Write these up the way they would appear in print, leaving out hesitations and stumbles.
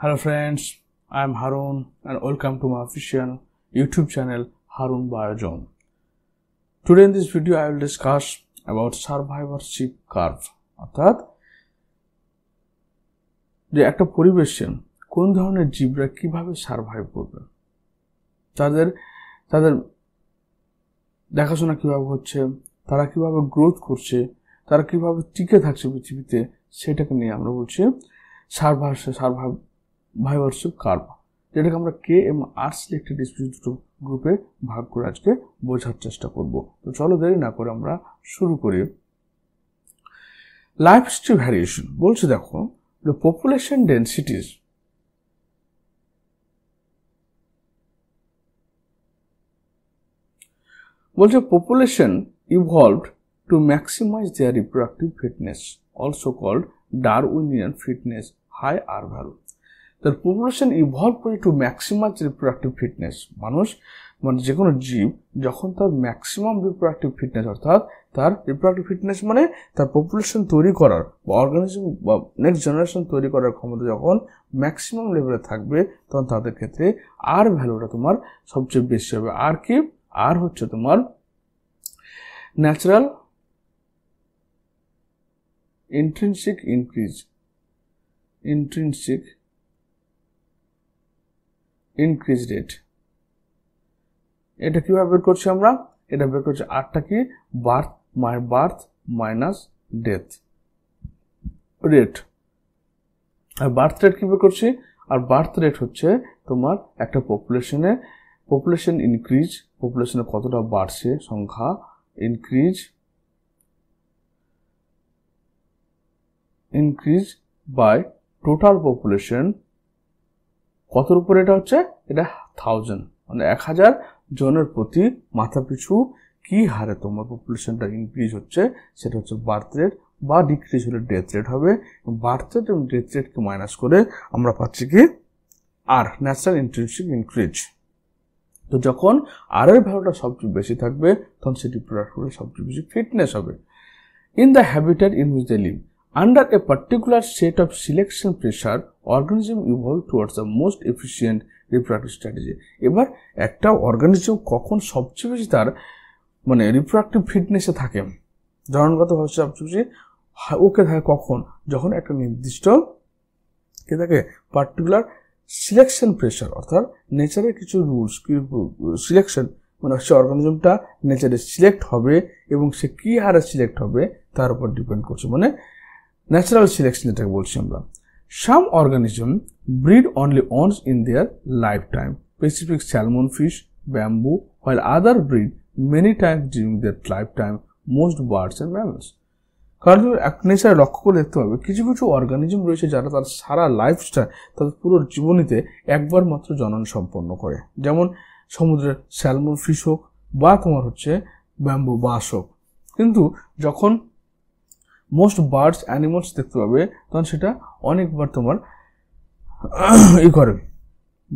Hello friends, I am Harun and welcome to my official YouTube channel Harun Biojon. Today in this video I will discuss about survivorship curve. অর্থাৎ যে একটা পরিবেশে কোন ধরনের জীবরা কিভাবে survive করবে, তাদের দেখাশোনা কিভাবে হচ্ছে, তারা কিভাবে গ্রোথ করছে, তারা কিভাবে টিকে থাকছে পৃথিবীতে, সেটাকে নিয়ে আমরা বলছি সার্ভাইভারশিপ কার্ভ, যেটাকে আমরা কে এবং আর সিলেক্টেড স্পিচিস দুটো গ্রুপে ভাগ করে আজকে বোঝার চেষ্টা করব। তো চলো দেরি না করে আমরা শুরু করি। লাইফ হিস্ট্রি ভ্যারিয়েশন বলছে, দেখো the population densities বলছে population evolved to maximize their reproductive fitness, also called Darwinian fitness high R value. The population evolved to maximize reproductive fitness. মানুষ মানে যে কোনো জীব যখন তার ম্যাক্সিমাম রিপ্রোডাক্টিভ ফিটনেস, অর্থাৎ তার রিপ্রোডাক্টিভ ফিটনেস মানে তার পপুলেশন তৈরি করার বা অর্গানিজম বা নেক্সট জেনারেশন তৈরি করার ক্ষমতা যখন ম্যাক্সিমাম লেভেলে থাকবে, তখন তাদের ক্ষেত্রে আর ভ্যালুটা তোমার সবচেয়ে বেশি হবে। আর কি? আর হচ্ছে তোমার ন্যাচারাল ইন্ট্রিনসিক ইনক্রিজ রেট। এটা কিভাবে বের করছি আমরা? এটা বের করছি আরটা কি, বার্থ মাইনাস ডেথ রেট। আর বার্থ রেট কি বের করছি? আর বার্থ রেট হচ্ছে তোমার একটা পপুলেশন ইনক্রিজ, পপুলেশনে কতটা বাড়ছে সংখ্যা, ইনক্রিজ বাই টোটাল পপুলেশন কতর উপর, এটা হচ্ছে এটা 1000 মানে 1000 জনের প্রতি মাথা পিছু কি হারে তোমার পপুলেশনটা ইনক্রিজ হচ্ছে, সেটা হচ্ছে বার্থ রেট, বা ডিক্রিজ হলে ডেথ রেট হবে। বার্থ রেট এবং ডেথ রেটকে মাইনাস করে আমরা পাচ্ছি কি আর, ন্যাচারাল ইন্ট্রিনসিক ইনক্রিজ। তো যখন আর এর ভ্যালুটা সবচেয়ে বেশি থাকবে, তখন সেটি প্রোডাক্ট হলে সবচেয়ে বেশি ফিটনেস হবে। In the habitat in which they live under a particular set of selection pressure, organism evolve towards the most efficient reproductive strategy. এবার একটা অর্গানিজম কখন সবচেয়ে বেশি তার মানে রিপ্রোডাক্টিভ ফিটনেসে থাকে, জনগতভাবে সবচেয়ে বেশি ওকে থাকে কখন, যখন একটা নির্দিষ্ট কে থাকে পার্টিকুলার সিলেকশন প্রেশার, অর্থাৎ নেচারের কিছু রুলস সিলেকশন মানে হচ্ছে অর্গানিজমটা নেচারে সিলেক্ট হবে এবং সে কি হারে সিলেক্ট হবে তার উপর ডিপেন্ড করছে, মানে ন্যাচারাল সিলেকশন যেটাকে বলছি আমরা। Some organism breed only once in their lifetime, specific salmon fish, bamboo, while other breed many times during their lifetime, most birds and mammals. কারণ নেচারে লক্ষ্য করে দেখতে হবে কিছু কিছু অর্গানিজম রয়েছে যারা তার সারা লাইফটা, তাদের পুরো জীবনীতে একবার মাত্র জনন সম্পন্ন করে, যেমন সমুদ্রের স্যালমন ফিশ হোক বা তোমার হচ্ছে ব্যাম্বু বাঁশ হোক। কিন্তু যখন মোস্ট বার্ডস অ্যানিমালস দেখতে পাবে, তখন সেটা অনেকবার তোমার করে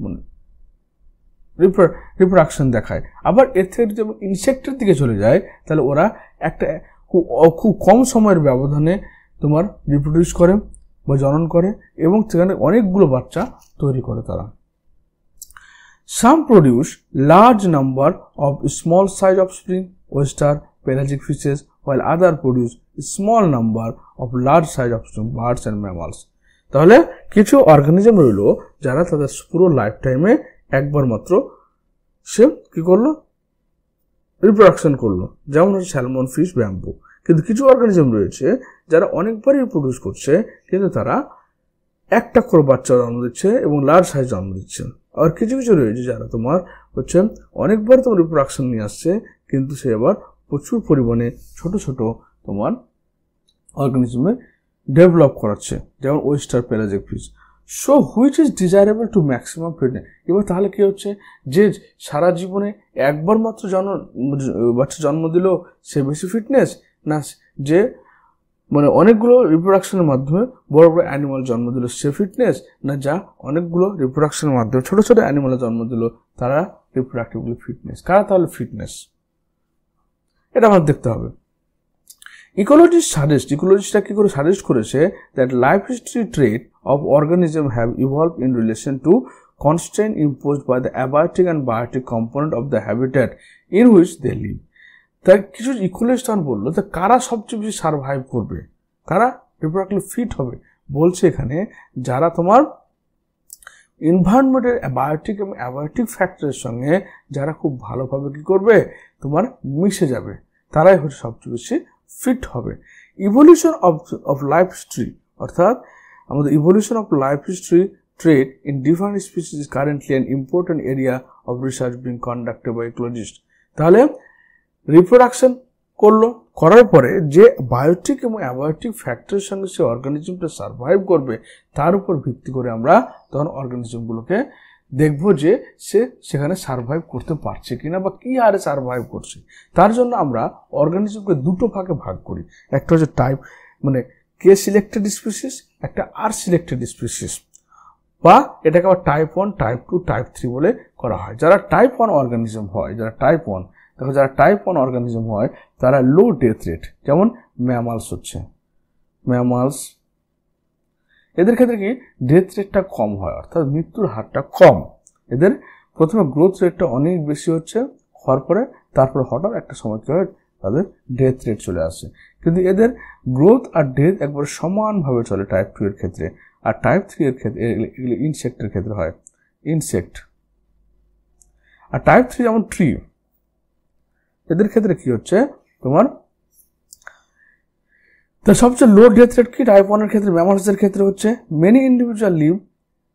মানে রিপ্রোডাকশন দেখায়। আবার এর থেকে যখন ইনসেক্টের দিকে চলে যায়, তাহলে ওরা একটা খুব কম সময়ের ব্যবধানে তোমার রিপ্রোডিউস করে বা জনন করে এবং সেখানে অনেকগুলো বাচ্চা তৈরি করে তারা। Some produce large number of small size offspring, oyster, pelagic fishes, while other produce small number of large size offspring, birds and mammals. তাহলে কিছু অর্গানিজম রইল যারা তাদের পুরো লাইফ টাইমে একবার মাত্র সে কি করলো, রিপ্রোডাকশন করলো, যেমন হচ্ছে স্যালমন ফিশ, ব্যাম্বু। কিন্তু কিছু অর্গানিজম রয়েছে যারা অনেকবারই রিপ্রোডিউস করছে, কিন্তু তারা একটা করে বাচ্চা জন্ম দিচ্ছে এবং লার্জ সাইজ জন্ম দিচ্ছে। আর কিছু কিছু রয়েছে যারা তোমার হচ্ছে অনেকবার তোমার রিপ্রোডাকশন নিয়ে আসছে, কিন্তু সে আবার প্রচুর পরিমাণে ছোট ছোট তোমার অর্গানিজমে ডেভেলপ করাচ্ছে, যেমন oyster, pelagic fish. So which is desirable to maximum fitness. এবার তাহলে কি হচ্ছে, যে সারা জীবনে একবার মাত্র বাচ্চা জন্ম দিল সে বেশি ফিটনেস, না যে মানে অনেকগুলো রিপ্রোডাকশনের মাধ্যমে বড় বড় অ্যানিমাল জন্ম দিল সে ফিটনেস, না যা অনেকগুলো রিপ্রোডাকশনের মাধ্যমে ছোট ছোট অ্যানিমালের জন্ম দিল তারা রিপ্রোডাক্টিভলি ফিটনেস? কারা তাহলে ফিটনেস? এটা আমার দেখতে হবে। ইকোলজিস্টরা কি করে সাজেস্ট করেছে that life history trait of organism have evolve in relation to constraint imposed by the abiotic and biotic component of the habitat in which they live. তাই কিছু ইকোলজিস্ট বললো যে কারা সবচেয়ে বেশি সার্ভাইভ করবে, কারা রিপ্রোডাক্টিভলি ফিট হবে, বলছে এখানে যারা তোমার এনভায়রনমেন্টের বায়োটিক এবং অ্যাবায়োটিক ফ্যাক্টরের সঙ্গে যারা খুব ভালোভাবে কি করবে তোমার মিশে যাবে, তারাই হচ্ছে সবচেয়ে বেশি ফিট হবে। ইভলিউশন অফ লাইফ হিস্ট্রি, অর্থাৎ আমাদের evolution of life history trait in different species is currently an important area of research being conducted by ecologists. তাহলে রিপ্রোডাকশন করার পরে যে বায়োটিক এবং অ্যাবায়োটিক ফ্যাক্টরের সঙ্গে সে অর্গানিজমটা সার্ভাইভ করবে তার উপর ভিত্তি করে আমরা তখন অর্গানিজমগুলোকে দেখব যে সে সেখানে সার্ভাইভ করতে পারছে কিনা বা কি হারে সার্ভাইভ করছে। তার জন্য আমরা অর্গানিজমকে দুটো ভাগে ভাগ করি, একটা হচ্ছে টাইপ মানে কে সিলেক্টেড স্পিসিস, একটা আর সিলেক্টেড স্পিসিস, বা এটাকে আবার টাইপ 1, টাইপ 2, টাইপ 3 বলে করা হয়। যারা টাইপ 1 অর্গানিজম হয়, যারা টাইপ 1 অর্গানিজম হয় তারা লো ডেথ রেট, যেমন ম্যামালস হচ্ছে ম্যামালস, এদের ক্ষেত্রে কি ডেথ রেটটা কম হয়, অর্থাৎ মৃত্যুর হারটা কম। এদের প্রথমে গ্রোথ রেটটা অনেক বেশি হওয়ার পরে তারপরে হঠাৎ একটা সময় কি হয় তাদের ডেথ রেট চলে আসে। কিন্তু এদের গ্রোথ আর ডেথ একবার সমানভাবে চলে টাইপ 2 এর ক্ষেত্রে। আর টাইপ 3 এর ক্ষেত্রে এগুলো ইনসেক্টের ক্ষেত্রে হয়, ইনসেক্ট। আর টাইপ 3 যেমন ট্রি, এদের ক্ষেত্রে কি হচ্ছে তোমার সবচেয়ে লো ডেথ রেট কি টাইপ 1 এর ক্ষেত্রে ম্যামালসের ক্ষেত্রে হচ্ছে many individual live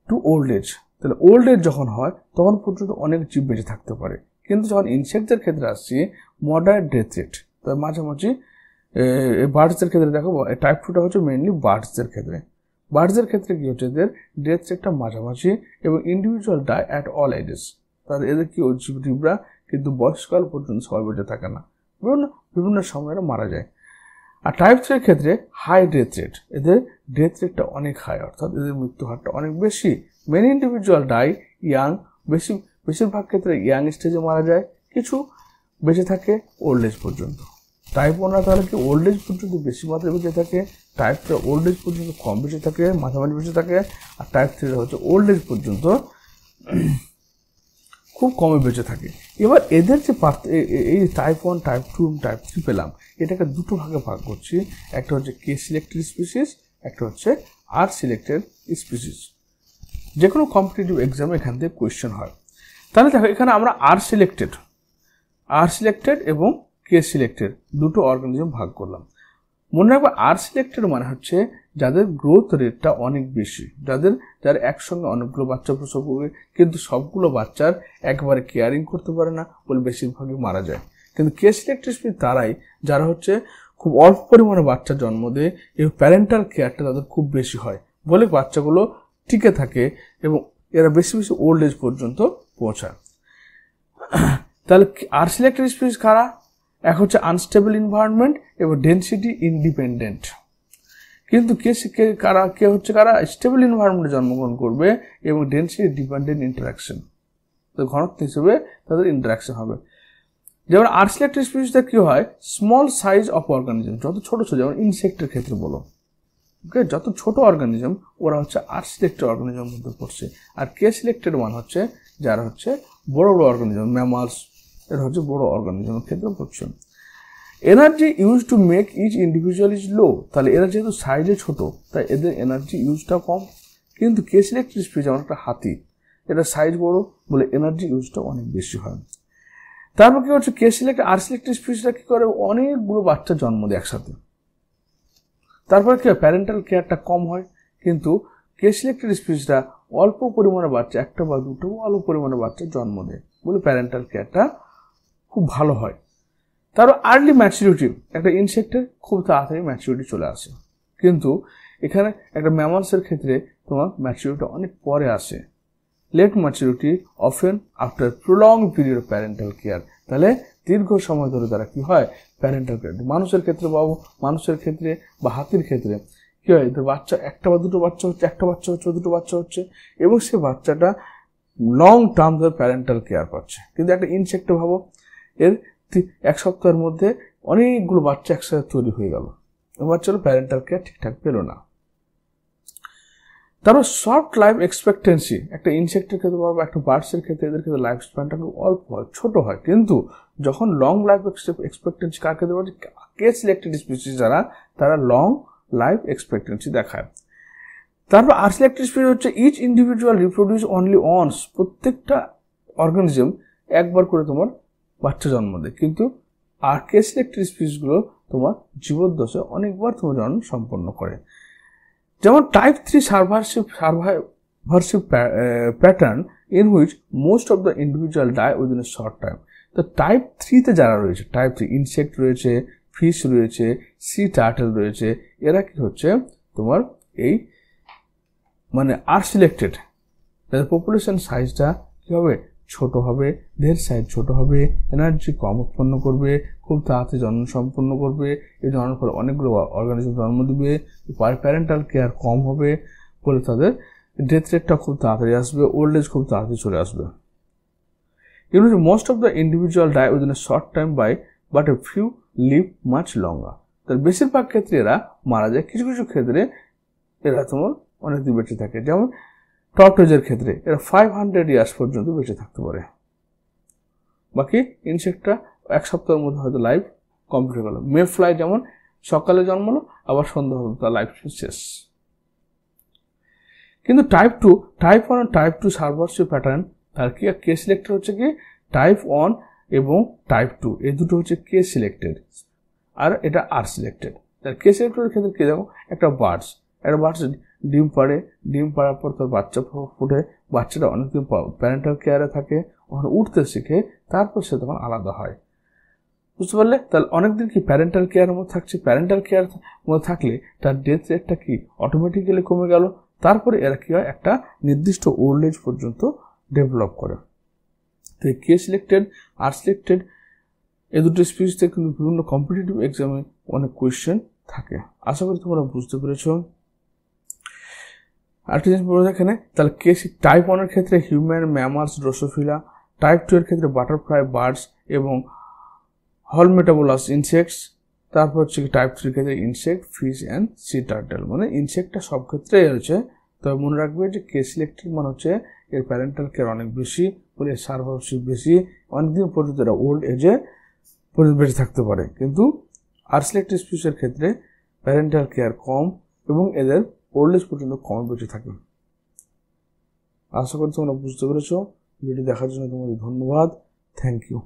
to old age. তাহলে ওল্ড এজ যখন হয় তখন পর্যন্ত অনেক জীব বেঁচে থাকতে পারে। কিন্তু যখন ইনসেক্টদের ক্ষেত্রে আসছি মডারেট ডেথ রেট, তার মাঝামাঝি বার্ডসের ক্ষেত্রে দেখো টাইপ 2টা হচ্ছে মেইনলি বার্ডসের ক্ষেত্রে। বার্ডসের ক্ষেত্রে কি হচ্ছে এদের ডেথ রেটটা মাঝামাঝি এবং individual die at all ages. তাহলে এদের কি জীবরা কিন্তু বয়সকাল পর্যন্ত সবাই বেঁচে থাকে না, বিভিন্ন সময় মারা যায়। আর টাইপ 3 এর ক্ষেত্রে হাই ডেথ রেট, এদের ডেথ রেটটা অনেক হাই, অর্থাৎ এদের মৃত্যু হারটা অনেক বেশি। মেনি ইন্ডিভিজুয়াল ডাই ইয়াং, বেশিরভাগ ক্ষেত্রে ইয়াং স্টেজে মারা যায়, কিছু বেঁচে থাকে ওল্ড এজ পর্যন্ত। টাইপ 1 তাহলে কি ওল্ড এজ পর্যন্ত বেশি মাত্রায় বেঁচে থাকে, টাইপ 3 ওল্ড এজ পর্যন্ত কম বেঁচে থাকে, মাঝামাঝি বেঁচে থাকে, আর টাইপ 3 হচ্ছে ওল্ড এজ পর্যন্ত খুব কমে বেঁচে থাকে। এবার এদের যে এই টাইপ 1, টাইপ 2, টাইপ 3 পেলাম, এটাকে দুটো ভাগে ভাগ করছি, একটা হচ্ছে কে সিলেক্টেড স্পিসিস, একটা হচ্ছে আর সিলেক্টেড স্পিসিস। যে কোনো কম্পিটিটিভ এক্সামে এখান থেকে কোয়েশ্চেন হয়। তাহলে দেখো এখানে আমরা আর সিলেক্টেড এবং কে সিলেক্টেড দুটো অর্গানিজম ভাগ করলাম। মনে রাখবে আর সিলেক্টেড মানে হচ্ছে যাদের গ্রোথ রেটটা অনেক বেশি, যারা একসঙ্গে অনেকগুলো বাচ্চা প্রসব করবে, কিন্তু সবগুলো বাচ্চার একবারে কেয়ারিং করতে পারে না বলে বেশিরভাগই মারা যায়। কিন্তু কে সিলেক্টেড স্পিসিস তারাই যারা হচ্ছে খুব অল্প পরিমাণে বাচ্চা জন্ম দেয় এবং প্যারেন্টাল কেয়ারটা তাদের খুব বেশি হয় বলে বাচ্চাগুলো টিকে থাকে এবং এরা বেশি বেশি ওল্ড এজ পর্যন্ত পৌঁছায়। তাহলে আর সিলেক্টেড স্পিসিস কারা? এক হচ্ছে আনস্টেবল এনভায়রনমেন্ট এবং ডেনসিটি ইন্ডিপেন্ডেন্ট। কিন্তু কে হচ্ছে কারা স্টেবল এনভায়রনমেন্টে জন্মগ্রহণ করবে এবং ডেনসিটি ডিপেন্ডেন্ট ইন্টারাকশন, তো ঘনত্ব হিসেবে তাদের ইন্টারাকশন হবে। যেমন আর সিলেক্টেড স্পিসিসটা কি হয় স্মল সাইজ অফ অর্গানিজম, যত ছোট যেমন ইনসেক্টের ক্ষেত্রে বলো, ওকে, যত ছোট অর্গানিজম ওরা হচ্ছে আর সিলেক্টেড অর্গানিজমের মধ্যে পড়ছে। আর কে সিলেক্টেড মানে হচ্ছে যারা হচ্ছে বড় বড় অর্গানিজম, ম্যামালস, এটা হচ্ছে বড় অর্গানিজমের ক্ষেত্রে পড়ছে। Energy use to make each individual is low, তাহলে এরা যেহেতু সাইজে ছোট তাই এদের এনার্জি ইউজটা কম। কিন্তু কে সিলেক্টেড স্পিসিস যেমন একটা হাতি, এটা সাইজ বড় বলে এনার্জি ইউজটা অনেক বেশি হয়। তারপর কি হচ্ছে কে সিলেক্টেড আর সিলেক্টেড স্পিসিসরা কি করে অনেকগুলো বাচ্চা জন্ম দেয় একসাথে, তারপরে কি হয় প্যারেন্টাল কেয়ারটা কম হয়। কিন্তু কে সিলেক্টেড স্পিসিসরা অল্প পরিমাণে বাচ্চা, একটা বা দুটো অল্প পরিমাণে বাচ্চা জন্ম দেয় বলে প্যারেন্টাল কেয়ারটা খুব ভালো হয়। তারপর আর্লি ম্যাচুরিটি, একটা ইনসেক্টের খুব তাড়াতাড়ি ম্যাচুরিটি চলে আসে, কিন্তু এখানে একটা ম্যামালসের ক্ষেত্রে তোমার ম্যাচুরিটি অনেক পরে আসে। Late maturity often after prolong period of parental care, তাহলে দীর্ঘ সময় ধরে তারা কি হয় প্যারেন্টাল কেয়ার। মানুষের ক্ষেত্রে মানুষের ক্ষেত্রে বা হাতির ক্ষেত্রে কি হয় এদের বাচ্চা একটা বা দুটো বাচ্চা হচ্ছে, একটা বাচ্চা হচ্ছে, দুটো বাচ্চা হচ্ছে এবং সে বাচ্চাটা লং টার্ম ধরে প্যারেন্টাল কেয়ার পাচ্ছে। কিন্তু একটা ইনসেক্টে ভাবো এর এক সপ্তাহের মধ্যে অনেকগুলো বাচ্চা একসাথে তৈরি হয়ে গেল, বাচ্চাগুলো প্যারেন্টাল কেয়ার ঠিকঠাক পেল না। তারপর শর্ট লাইফ এক্সপেক্টেন্সি, একটা ইনসেক্টের ক্ষেত্রে বা একটা বার্ডসের ক্ষেত্রে এদের ক্ষেত্রে লাইফ স্প্যানটা খুব অল্প হয়, ছোট হয়, কিন্তু যখন লং লাইফ এক্সপেক্টেন্সি কার ক্ষেত্রে বলছে, কেস সিলেক্টেড স্পিসিস যারা, তারা লং লাইফ এক্সপেক্টেন্সি দেখায়। তারপর আর সিলেক্টেড স্পিসিস হচ্ছে each individual reproduce only once, প্রত্যেকটা অর্গানিজম একবার করে তোমার বাচ্চা জন্ম দেয়, কিন্তু আর কেস সিলেক্টেড স্পিসিসগুলো তোমার জীবদ্দশায় অনেকবার তোমার জন্ম সম্পন্ন করে। যেমন type 3 survivorship pattern in which most of the individual die within a short time. তো টাইপ 3-তে যারা রয়েছে, টাইপ 3 ইনসেক্ট রয়েছে, ফিশ রয়েছে, সি টার্টেল রয়েছে, এরা কি হচ্ছে তোমার এই মানে আর সিলেক্টেড, তাদের পপুলেশন সাইজটা কী হবে, ছোট হবে, দেহের সাইজ ছোট হবে, এনার্জি কম উৎপন্ন করবে, খুব তাড়াতাড়ি জন্ম সম্পন্ন করবে, এই জন্মের ফলে অনেকগুলো অর্গানিজম জন্ম দিবে, প্যারেন্টাল কেয়ার কম হবে, ফলে তাদের ডেথ রেটটা খুব তাড়াতাড়ি আসবে, ওল্ড এজ খুব তাড়াতাড়ি চলে আসবে। Most of the individual die within a short time by but a few live much longer. তার বেশিরভাগ ক্ষেত্রে এরা মারা যায়, কিছু কিছু ক্ষেত্রে এরা তোমার অনেকদিন বেঁচে থাকে। যেমন টর্টয়েজের ক্ষেত্রে এরা 500 ইয়ার্স পর্যন্ত বেঁচে থাকতে পারে। বাকি ইনসেক্টটা 1 সপ্তাহের মধ্যে হয়তো লাইফ কমপ্লিট হয়ে গেল। মে ফ্লাই যেমন সকালে জন্মালো, আবার সন্ধ্যা হতো, তার লাইফ শেষ। কিন্তু টাইপ 1 আর টাইপ 2 সার্ভাইভারশিপ প্যাটার্ন, তার কি কে সিলেক্টেড হচ্ছে কি টাইপ 1 এবং টাইপ 2, এই দুটো হচ্ছে কে সিলেক্টেড, আর এটা আর সিলেক্টেড। তার কে সিলেক্টেডের ক্ষেত্রে কি দেখো, একটা বার্ডস ডিম পাড়ে, ডিম পাড়ার পর তার বাচ্চা ফুটে, বাচ্চাটা অনেকদিন প্যারেন্টাল কেয়ারে থাকে, ওখানে উঠতে শিখে, তারপর সে তখন আলাদা হয়। বুঝতে পারলে? তাহলে অনেকদিন কি প্যারেন্টাল কেয়ারের মধ্যে থাকছে, প্যারেন্টাল কেয়ার মধ্যে থাকলে তার ডেথ রেটটা কি অটোমেটিক্যালি কমে গেল। তারপরে এরা কি হয়, একটা নির্দিষ্ট ওল্ড এজ পর্যন্ত ডেভেলপ করে। তো এই কে সিলেক্টেড আর সিলেক্টেড এই দুটো স্পিচ থেকে কিন্তু বিভিন্ন কম্পিটিটিভ এক্সামে অনেক কোয়েশ্চেন থাকে। আশা করি তোমরা বুঝতে পেরেছো। আরেকটা জিনিস বলে এখানে, তাহলে টাইপ 1 এর ক্ষেত্রে হিউম্যান, ম্যামালস, ড্রোসোফিলা, টাইপ 2 এর ক্ষেত্রে বাটারফ্লাই, বার্ডস এবং হল মেটাবোলাস ইনসেক্টস, তারপর হচ্ছে টাইপ 3 এর ক্ষেত্রে insect, fish and sea turtle. মানে ইনসেক্টটা সব ক্ষেত্রেই রয়েছে। তবে মনে রাখবে যে কে সিলেক্টেড মানে হচ্ছে এর প্যারেন্টাল কেয়ার অনেক বেশি, বলে সার্ভাইভারশিপ বেশি, অনেকদিন পর্যন্ত এরা ওল্ড এজে বেঁচে থাকতে পারে। কিন্তু আর সিলেক্টেড স্পিসের ক্ষেত্রে প্যারেন্টাল কেয়ার কম এবং এদের ওল্ড এজ পর্যন্ত কম বেঁচে থাকে। আশা করি তোমরা বুঝতে পেরেছো। ভিডিও দেখার জন্য তোমাদের ধন্যবাদ। Thank you.